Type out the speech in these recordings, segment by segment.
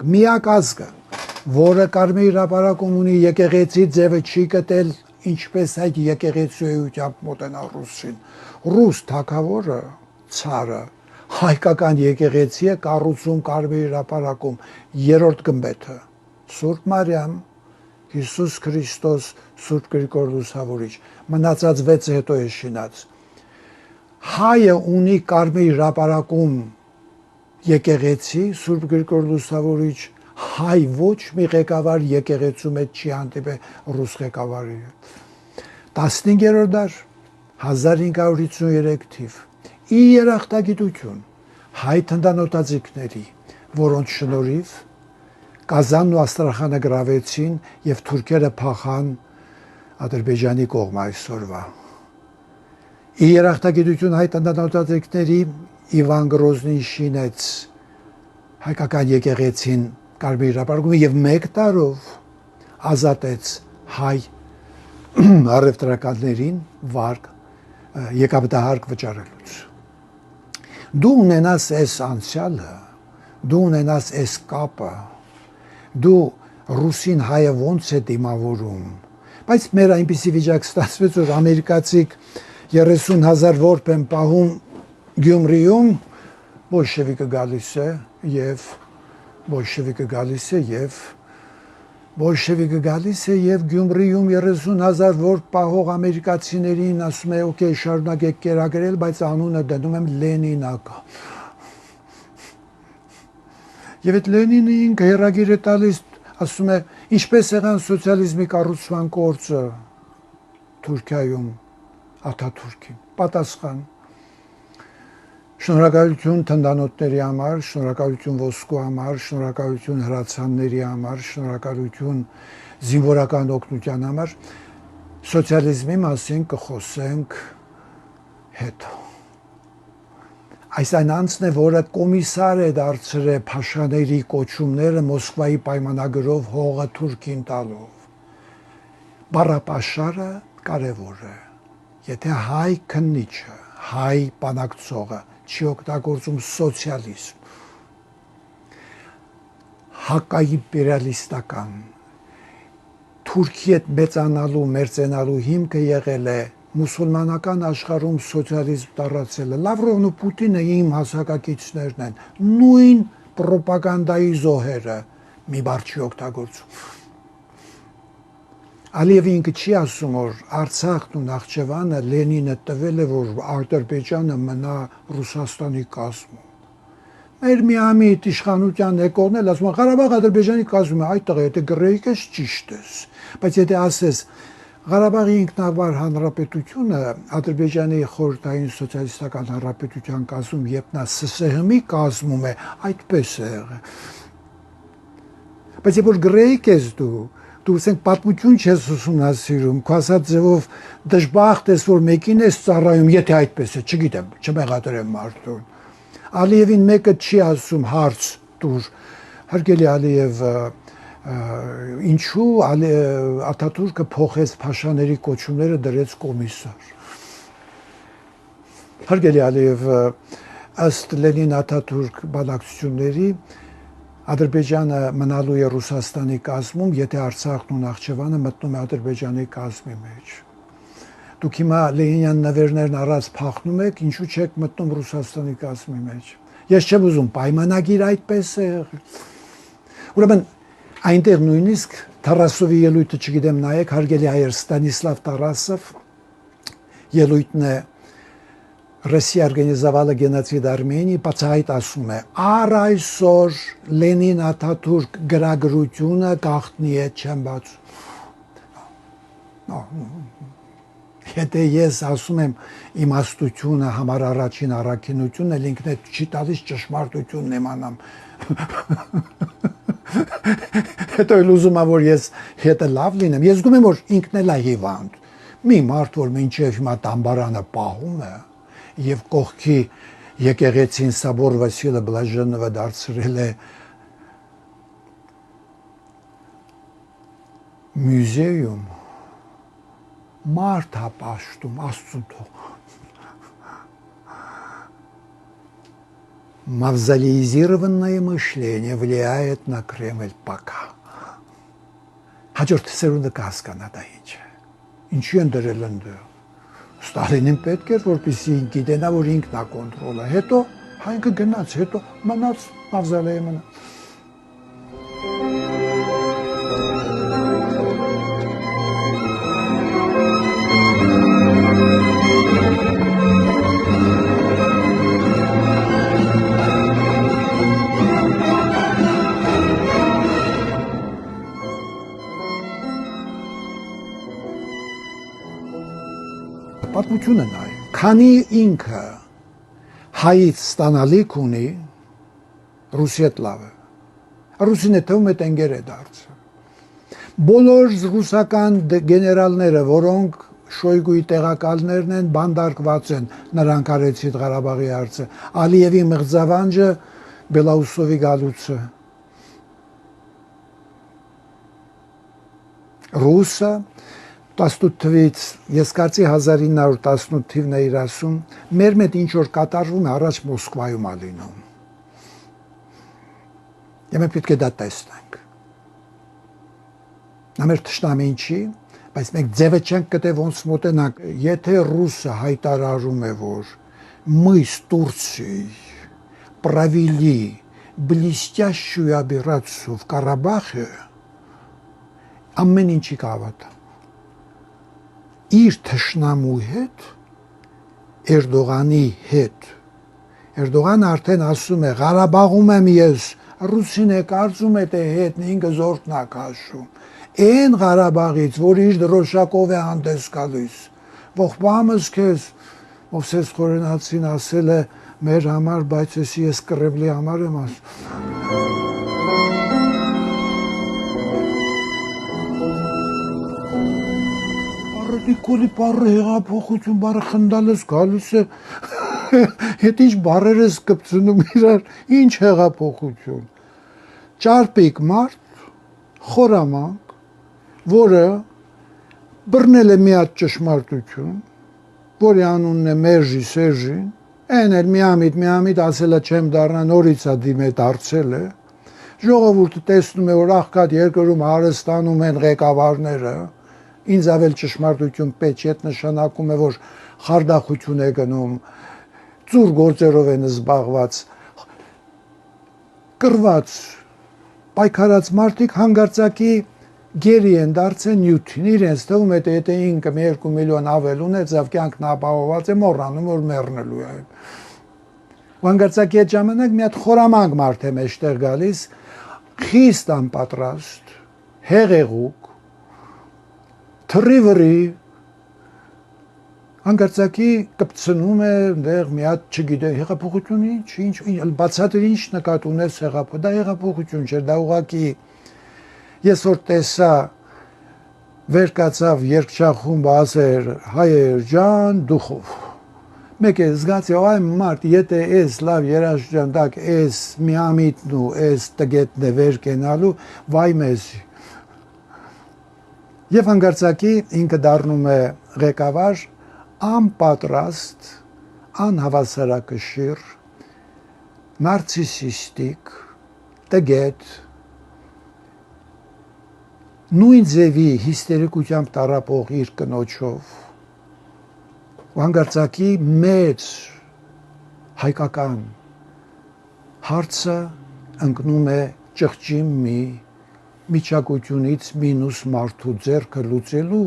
Միակ ազգը, որը Կարմիր հրապարակում ունի եկեղեցի ձևը չի գտել, ինչպես այդ եկեղեցիությամբ մոտենա ռուսին։ Ռուս թագավորը, ցարը, հայկական եկեղեցի է կառուցում Կարմիր հրապարակում, երրորդ գմբեթը, Սուրբ Մարիամ, Հիսուս Քրիստոս, Սուրբ Գրիգոր Լուսավորիչ, մնացած 6-ը հետո է շինած։ Հայը ունի Կարմիր հրապարակում եկեղեցի, Սուրբ Գրիգոր Լուսավորիչ, հայ ոչ մի ղեկավար եկեղեցու մեջ չի հանդիպել ռուս ղեկավարի։ 15-րդ դար 1553 թիվ ի երախտագիտություն հայ թնդանոթաձիգների, որոնց շնորհիվ Կազանն ու Աստրախանը գրավեցին եւ թուրքերը փախան Ադրբեջանի կողմ այսօրվա։ Ի երախտագիտություն հայ թնդանոթաձիգների Իվան Գրոզնին շինեց հայկական եկեղեցին Կարմիր հրապարակում եւ 1 տարով ազատեց հայ առևտրականներին վարկ եկամտահարկ վճարելուց։ Դու ունենաս այս անցյալը, դու ունենաս այս կապը, դու ռուսին հայը ոնց է դիմավորում, բայց մեր այնպիսի վիճակ ստացվեց, որ ամերիկացիք 30,000 որբ են պահում Գյումրիում, բոլշևիկը գալիս է եւ բոլշևիկը գալիս է եւ Գյումրիում 30,000 որբ պահող ամերիկացիներին ասում է օքեյ շարունակեք կերակրել, բայց անունը դնում եմ Լենինակ։ Եվ այդ Լենինը ինքը հերագիր է տալիս, ասում է ինչպես եղան սոցիալիզմի կառուցման գործը Թուրքիայում Աթաթուրքին, պատասխան շնորհակալություն թնդանոթների համար, շնորհակալություն ոսկու համար, շնորհակալություն հրացանների համար, շնորհակալություն զինվորական օգնության համար, սոցիալիզմի մասին կխոսենք հետո։ Այս այն անձն է, որը կոմիսար է դարձրել փաշաների կոչումները Մոսկվայի պայմանագրով հողը թուրքին տալով։ Բառապաշարը կարևոր է։ Եթե հայ քննիչը, հայ բանակցողը չի օգտագործում սոցիալիզմ, հակաիմպերիալիստական, Թուրքի հետ մեծանալու, մերձենալու հիմքը եղել է մուսուլմանական աշխարհում սոցիալիզմ տարածելը։ Լավրովն ու Պուտինը իմ հասակակիցներն են, նույն պրոպագանդայի զոհերը մի բառ չի օգտագործում։ Ալիևը ինքը չի ասում, որ Արցախն ու Նախճեվանը Լենինը տվել է, որ Ադրբեջանը մնա Ռուսաստանի կազմում։ Մեր միամիտ իշխանության եկողն էլ ասում են Ղարաբաղ Ադրբեջանի կազմում է, այդտեղ եթե գրեիքես ճիշտ ես, բայց եթե ասես Ղարաբաղի ինքնավար հանրապետությունը Ադրբեջանի խորհրդային սոցիալիստական հանրապետության կազմում, երբ նա ՍՍՀՄ-ի կազմում է, այդպես է եղել։ Բայց եթե որ գրեիք ես դու ասենք պատմություն չես ուսումնասիրում, քո ասած ձևով դժբախտ ես, որ մեկին ես ծառայում, եթե այդպես է, չգիտեմ, չմեղադրեմ մարդուն։ Ալիևին մեկը չի ասում հարց տուր, հարգելի Ալիև, ինչու Աթաթուրքը փոխեց փաշաների կոչումները դրեց կոմիսար։ Հարգելի Ալիև, ըստ Լենին-Աթաթուրք բանակցությունների Ադրբեջանը մնալու է Ռուսաստանի կազմում, եթե Արցախն ու Նախճեվանը մտնում է Ադրբեջանի կազմի մեջ։ Դուք հիմա Լենինյան նվերներն առած փախնում եք, ինչու չեք մտնում Ռուսաստանի կազմի մեջ։ Ես չեմ ուզում պայմանագիր այդպես է եղել։ Ուրեմն այնտեղ նույնիսկ Տարասովի ելույթը չգիտեմ նայեք, հարգելի հայեր, Ստանիսլավ Տարասով ելույթն է Россия организовала геноцид Армении, բացահայտ ասում է, առ այսօր Լենին-Աթաթուրք գրագրությունը գաղտնի է չեմ բացում։ Եթե ես ասում եմ իմաստությունը համար առաջին առաքինությունն էլ ինքն է չի տալիս ճշմարտությունն իմանամ։ Հետո էլ ուզում եմ, որ ես հետը լավ լինեմ, ես զգում եմ, որ ինքն էլ է հիվանդ։ Մի մարդ, որ մինչև հիմա տամբարանը պահում է, եւ կողքի եկեղեցին Սաբոր Վասիլը Բլաժենովը դարձրել է մյուզեում, մարդ հա պաշտում, Աստծուն թող, Мавзолеизированное мышление влияет на Кремль пока. Հաջորդ սերունդը կհասկանա դա ինչ է։ Ինչի են դրել ընդը։ Ստալինին պետք էր, որպեսզի գիտենա, որ ինքն է կոնտրոլը։ Հետո հայնքը գնաց, հետո մնաց մավզալեի մնա։ Պատմությունը նայ, քանի ինքը հայից ստանալիք ունի ռուսի հետ լավ է, ռուսին է թվում է տենգեր է դարձը, բոլոր ռուսական գեներալները, որոնք Շոյգուի տեղակալներն են, բանդարկված են, նրանք արեցին Ղարաբաղի հարցը, Ալիևի մղձավանջը Բելաուսովի գալուցը, ռուսը 18 թվից, ես կարծի 1918 թիվն է իր ասում, մեր մետ ինչ որ կատարվում է առաջ Մոսկվայում է լինում։ Եվ մենք պետք է դա տեսնենք։ Նա մեր թշնամին չի, բայց մենք ձևը չենք գտե ոնց մոտենանք, եթե ռուսը հայտարարում է, որ мы с Турцией провели блестящую операцию в Карабахе, ամեն ինչի կհավատա։ Իր թշնամու հետ, Էրդողանի հետ, Էրդողանը արդեն ասում է, Ղարաբաղում եմ ես, ռուսին է կարծում է թե հետն ինքը զորքն է քաշում, այն Ղարաբաղից, որ իր դրոշակով է հանդես գալիս, ողբամս քեզ, Մովսես Խորենացին ասել է մեր համար, բայց ես կռևլի համար եմ ասում։ Նիկոլի բարը հեղափոխություն բարը խնդալս գալիս է, հետ ինչ բարեր ես կպցնում իրար, ինչ հեղափոխություն։ Ճարպիկ մարդ, խորամանկ, որը բռնել է մի հատ ճշմարտություն, որի անունն է Մերժի Սերժին, այն էլ միամիտ ասել է չեմ դառնա, նորից է դիմե դարձել է, ժողովուրդը տեսնում է, որ աղքատ երկրում հարստանում են ղեկավարները, ինձ ավել ճշմարտություն պետք է, նշանակում է, որ խարդախություն է գնում, ծուր գործերով են զբաղված, կռված, պայքարած մարդիկ հանգարցակի գերի են դարձել նյութին, իրենց թվում է, եթե ինքը 2 միլիոն ավել ունեցավ, կյանքն ապահովված է, մոռանում, որ մեռնելու է։ Հանգարցակի այդ ժամանակ մի հատ խորամանկ մարդ է մեջտեղ գալիս, խիստ անպատրաստ, հեղեղուկ, թռիվրի, հանգարցակի կպցնում է դեղ մի հատ չգիտե հեղափոխություն ինչ, բացատրի ինչ նկատ ունես հեղափոխություն, դա հեղափոխություն չէր, դա ուղղակի ես որ տեսա վեր կացավ երկչախումբը ասեր հայեր ջան դուխով, մեկ է զգացի այ մարդ, եթե ես լավ երաժշտակ, ես միամիտն ու ես տգետն է վեր կենալու, վայ մեզի։ Եվ հանգարցակի ինքը դառնում է ղեկավար, անպատրաստ, անհավասարակշիռ, նարցիսիստիկ, տգետ, նույն ձևի հիստերիկությամբ տառապող իր կնոջով, հանգարցակի մեծ հայկական հարցը ընկնում է ճղճի մի միջակությունից մինուս մարդու ձեռքը լուծելու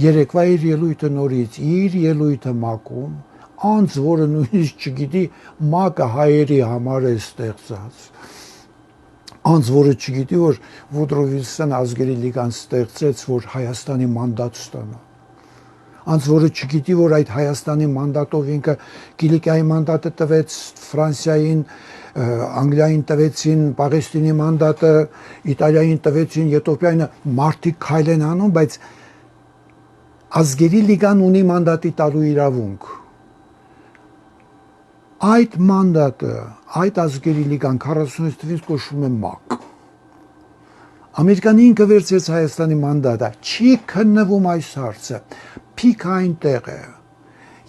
երեկվա իր ելույթը նորից, իր ելույթը մակում, անց որը նույնիսկ չգիտի մակը հայերի համար է ստեղծած, անց որը չգիտի, որ Վուդրո Վիլսոն ազգերի լիգան ստեղծեց, որ Հայաստանի մանդատ ստանա, անց որը չգիտի, որ այդ Հայաստանի մանդատով ինքը Կիլիկիայի մանդատը տվեց Ֆրանսիային, Անգլիային տվեցին Պաղեստինի մանդատը, Իտալիային տվեցին, Եթովպիային, մարդիկ քայլ են անում, բայց ազգերի լիգան ունի մանդատի տալու իրավունք։ Այդ մանդատը, այդ ազգերի լիգան 40 թվականից կոչվում է ՄԱԿ։ Ամերիկան ինքը վերցրեց Հայաստանի մանդատը, չի քննվում այս հարցը, փիք այնտեղ է։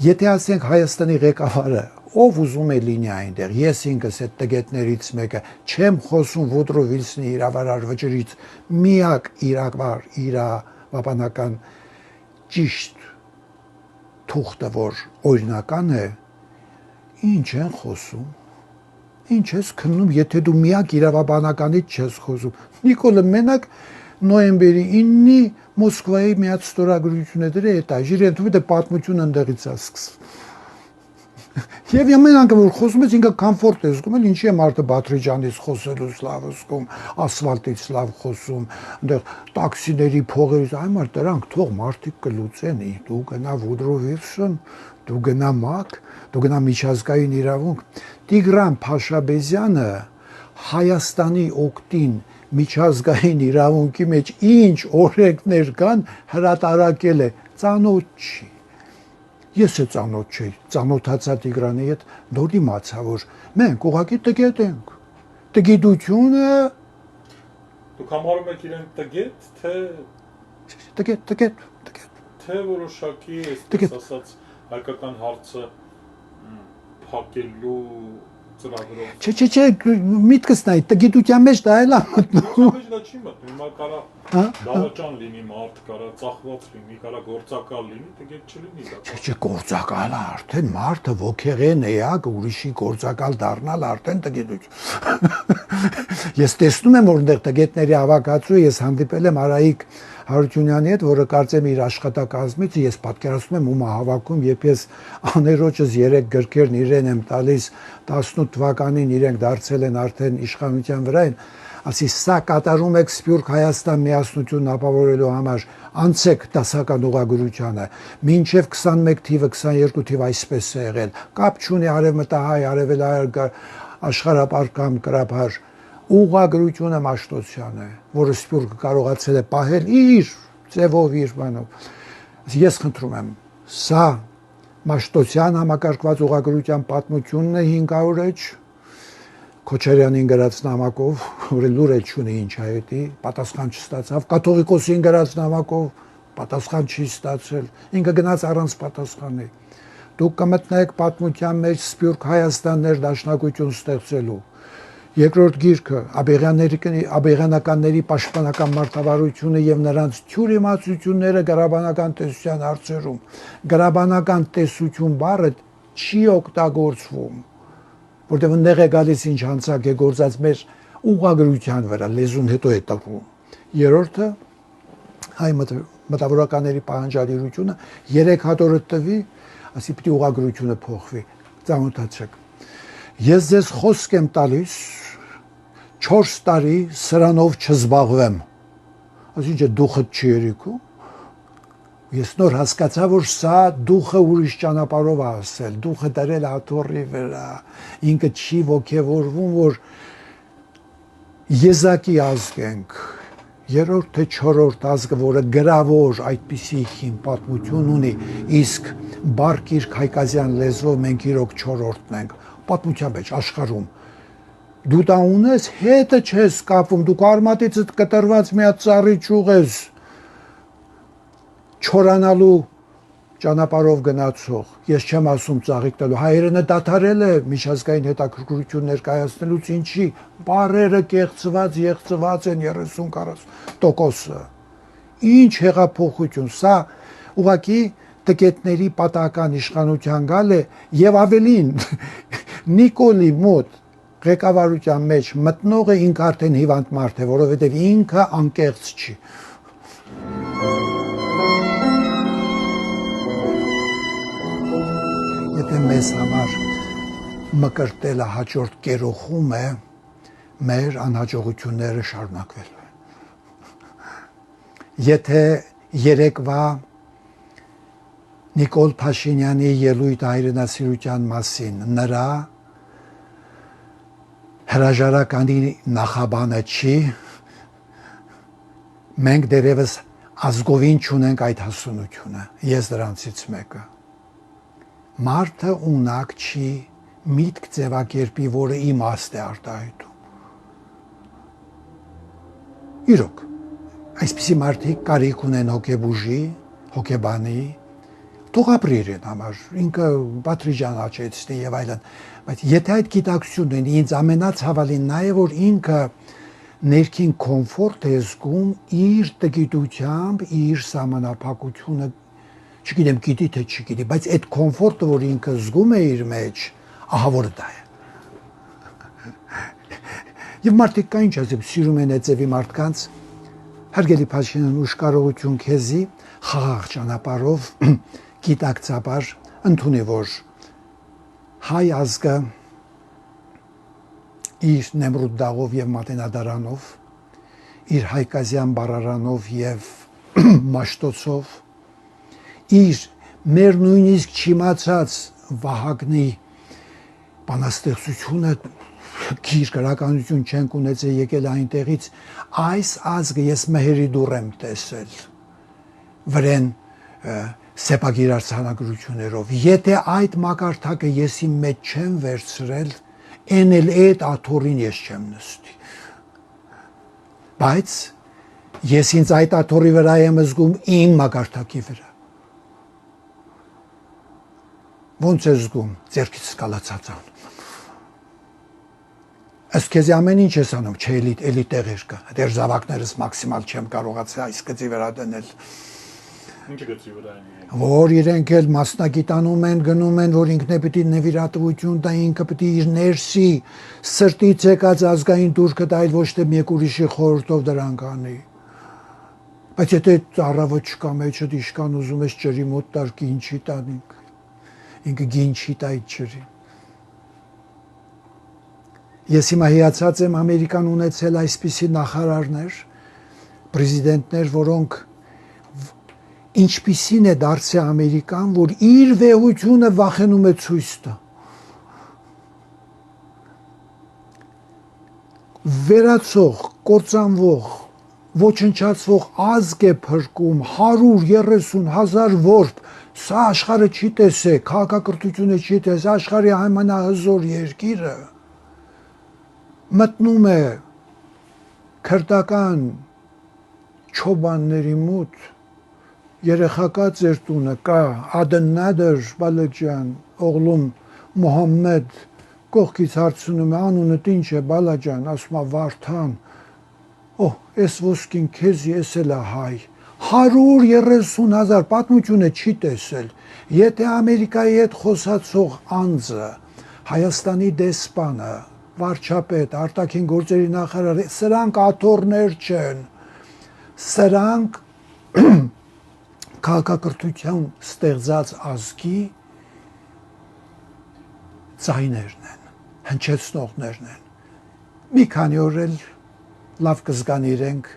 Եթե ասենք Հայաստանի ղեկավարը ով ուզում է լինի այնտեղ, ես ինքս այդ տգետներից մեկը չեմ խոսում Վուդրո Վիլսոնի իրավարար վճռից, միակ իրավաբանական ճիշտ թուղթը, որ օրինական է, ինչ են խոսում, ինչ ես քննում, եթե դու միակ իրավաբանականից չես խոսում։ Նիկոլը մենակ նոյեմբերի 9-ի Մոսկվայի միած ստորագրությունները դա իրեն թվում է պատմություն ընդեղից է սկսվում։ Եվ ամեն անգամ որ խոսում ես ինքը կոմֆորտ է զգում, ինչի է մարդը Բաթրիջանից խոսելուց լավ զգում, ասֆալտից լավ խոսում, այնտեղ տաքսիների փողերից, այ մարդ դրանք թող մարդիկ կլուծեն, դու գնա Վուդրո Վիլսոն, դու գնա ՄԱԿ, դու գնա միջազգային իրավունք։ Տիգրան Փաշաբեզյանը Հայաստանի օգտին միջազգային իրավունքի մեջ ինչ օրենքներ կան հրատարակել է, ծանոթ չի։ Ես է ծանոթ չէի, ծանոթացա Տիգրանի հետ, դոր իմացա, որ մենք ուղղակի տգետ ենք։ Տգիտությունը Դուք համարում եք իրեն տգետ, թե տգետ։ Թե որոշակի, այսպես ասած, հայկական հարցը փակելու ծրագրով։ Չէ, միտքս նայ, տգիտության մեջ դա էլ է մտնում։ Մեջ դա չի մտնում, հիմա կարա դավաճան լինի, մարդ կարա ծախված լինի, կարա գործակալ լինի, տգետ չլինի դա։ Չէ, գործակալը արդեն մարդը ոգեղեն էակ, ուրիշի գործակալ դառնալ արդեն տգիտություն։ Ես տեսնում եմ, որ այնտեղ տգետների հավաքածու ես հանդիպել եմ Արայիկ Հարությունյանի հետ, որը կարծեմ իր աշխատակազմից ես պատկերացնում եմ ում հավաքում, երբ ես աներոջս 3 գրքերն իրեն եմ տալիս 18 թվականին իրենք դարձել են արդեն իշխանության վրա են, ասի սա կատարում եք Սփյուռք Հայաստան միասնությունն ապավորելու համար, անցեք դասական ուղղագրությանը, մինչև 21 թիվը 22 թիվ այսպես է եղել, կապ չունի արևմտահայ, արևելահայ, աշխարհապարքամ, կրափար, ուղղագրությունը Մաշտոցյան է, որը Սփյուռքը կարողացել է պահել իր ձևով, իր բանով։ Ես խնդրում եմ, սա Մաշտոցյան համակարգված ուղղագրության պատմությունն է 500 էջ, Քոչարյանին գրած նամակով, որը լուր էլ չունի ինչ հայտի, պատասխան չստացավ, կաթողիկոսին գրած նամակով, պատասխան չի ստացել, ինքը գնաց առանց պատասխանի։ Դուք կմտնեք պատմության մեջ Սփյուռք Հայաստաններ դաշնակություն ստեղծելու։ Երկրորդ գիրքը Աբեղյանականների պաշտպանական մարտավարությունը եւ նրանց թյուրիմացությունները գրաբանական տեսության հարցերում։ Գրաբանական տեսություն բառը չի օգտագործվում, որտեղ նեղ է գալիս ինչ հանցակ է գործած մեր ուղղագրության վրա, լեզուն հետո է տվում։ Երրորդը հայ մտավորականների պահանջատիրությունը 3 հատորը տվի, ասի պիտի ուղղագրությունը փոխվի։ Ծանոթացեք։ Ես ձեզ խոսք եմ տալիս 4 տարի սրանով չզբաղվեմ։ Այսինքն դուխը չի երիկու։ Ես նոր հասկացա, որ սա դուխը ուրիշ ճանապարհով է ասել, դուխը դրել աթոռի վրա, ինքը չի ոգևորվում, որ եզակի ազգ ենք, երրորդ թե չորրորդ ազգը, որը գրավոր այդպիսի հին պատմություն ունի, իսկ Բարկիրք հայկազյան լեզվով մենք իրոք չորրորդն ենք, պատմության մեջ աշխարհում։ Դու դա ունես, հետը չես կապում, դու կարմատիցդ կտրված մի հատ ծառի ճյուղ ես չորանալու ճանապարհով գնացող։ Ես չեմ ասում ծաղիկ տալու, հայերենը դադարել է միջազգային հետաքրքրություն ներկայացնելուց, ինչի բառերը կեղծված, եղծված են 30-40%-ը։ Ինչ հեղափոխություն, սա ուղղակի տկետների պատահական իշխանության գալ է եւ ավելին Նիկոլի մոտ ղեկավարության մեջ մտնողը ինքը արդեն հիվանդ մարդ է, որովհետև ինքը անկեղծ չի։ Եթե մեզ համար մկրտելը հաջորդ կերոխում է, մեր անհաջողությունները շարունակվելու են։ Եթե երեկվա Նիկոլ Փաշինյանի ելույթ հայրենասիրության մասին նրա հրաժարականի նախաբանը չի, մենք դերևս ազգովին չունենք այդ հասունությունը, ես դրանցից մեկը։ Մարդը ունակ չի միտք ձևակերպի, որը իմաստ է արտահայտում։ Իրոք, այսպիսի մարդիկ կարիք ունեն հոգեբուժի, հոգեբանի, թող ապրի իրեն համար, ինքը պատրիջան աճեցնի եւ այլն, բայց եթե այդ գիտակցությունն ունի, ինձ ամենացավալին նա է, որ ինքը ներքին կոմֆորտ է զգում իր տգիտությամբ, իր սահմանափակությունը, չգիտեմ, գիտի թե չգիտի, բայց այդ կոմֆորտը, որ ինքը զգում է իր մեջ, ահա որ դա է։ Եվ մարդիկ կա ինչ ասեմ, սիրում են էծևի մարդկանց, հարգելի Փաշինյան, ուշ կարողություն քեզի խաղաղ ճանապարհով գիտակցաբար ընդունի, որ հայ ազգը իր Նեմրուդ դաղով եւ Մատենադարանով, իր հայկազյան բարարանով եւ մաշտոցով, իր մեր նույնիսկ չիմացած Վահագնի բանաստեղծությունը գիր գրականություն չենք ունեցել եկել այնտեղից, այս ազգը ես մհերի դուռ եմ տեսել վրեն սեպագիր արձանագրություններով, եթե այդ մակարդակը ես իմ մեջ չեմ վերցրել, են էլ այդ աթոռին ես չեմ նստի, բայց ես ինձ այդ աթոռի վրա եմ զգում իմ մակարդակի վրա, ոնց է զգում, ձեռքից սկալացած անում, ըստ քեզ ամեն ինչ ես անում, չէ էլի տեղեր կա, դեր զավակներս մաքսիմալ չեմ կարողացել այս գծի վրա դնել, Ինչը գծի վրա են։ որ իրենք էլ մասնագիտանում են, գնում են, որ ինքն է պիտի նվիրատվություն տա, ինքը պիտի իր ներսի սրտից եկած ազգային դուրքը տա, այլ ոչ թե մեկ ուրիշի խորհրդով դրանք անի։ Բայց եթե ծառավը չկա մեջը իշքան ուզում ես ջրի մոտ տար գին չի տանինք։ Ինքը գին չի տա այդ ջրի։ Ես հիմա հիացած եմ Ամերիկան ունեցել այսպիսի նախարարներ, պրեզիդենտներ, որոնք ինչպիսին է դարձել Ամերիկան, որ իր վեհությունը վախենում է ցույց տա։ Վերացող, կործանվող, ոչնչացվող ազգ է փրկում 130,000 որբ, սա աշխարհը չի տեսել, քաղաքակրթությունը չի տեսել, աշխարհի ամենահզոր երկիրը մտնում է քրդական չոբանների մոտ երեխակա ձեր տունը կա Ադնադր Բալաջան օղլում Մոհամմեդ կողքից հարցնում է անունդ ինչ է Բալաջան ասում է Վարդան այս ոսկին քեզ ես էլ հայ 130,000 պատմությունը չի տեսել եթե Ամերիկայի հետ խոսացող անձը Հայաստանի դեսպանը վարչապետ արտաքին գործերի նախարար սրանք աթոռներ չեն սրանք քաղաքակրթության ստեղծած ազգի ձայներն են, հնչեցնողներն են։ Մի քանի օր էլ լավ կզգան իրենք,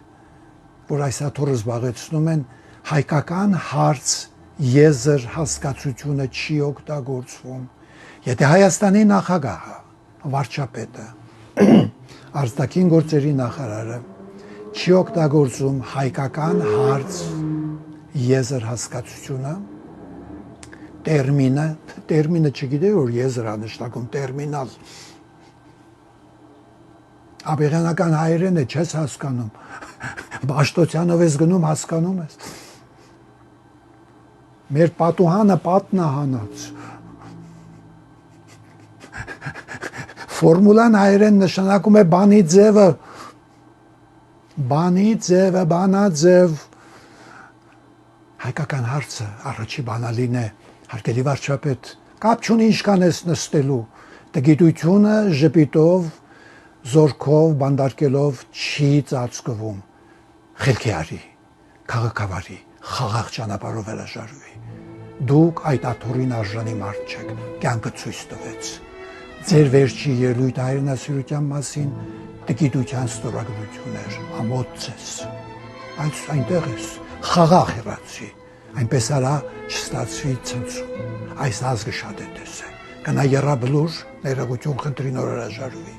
որ այս աթոռը զբաղեցնում են հայկական հարց եզր հասկացությունը չի օգտագործվում։ Եթե Հայաստանի նախագահը, վարչապետը, արտաքին գործերի նախարարը չի օգտագործում հայկական հարց եզր հասկացությունը տերմինը չգիտե որ եզր անշտակում տերմինալ աբեղյանական հայերեն է չես հասկանում Բաշտոցյանով ես գնում հասկանում ես մեր պատուհանը պատնահանած ֆորմուլան հայերեն նշանակում է բանի ձևը բանաձև հայկական հարցը առաջի բանալին է հարգելի վարչապետ կապ չունի ինչքան ես նստելու տգիտությունը ժպիտով զորքով բանդարկելով չի ծածկվում խելքի արի քաղաքավարի խաղաղ ճանապարհով հրաժարվի դուք այդ աթոռին արժանի մարդ չեք կյանքը ցույց տվեց ձեր վերջի ելույթ հայրենասիրության մասին տգիտության ստորագրություններ ամոթ ես այս այնտեղ ես խաղաղ հեռացի, այնպես արա չստացվի ցնցում, այս ազգը շատ է տեսել, կնա եռաբլուր, ներողություն խնդրի նոր հրաժարվի։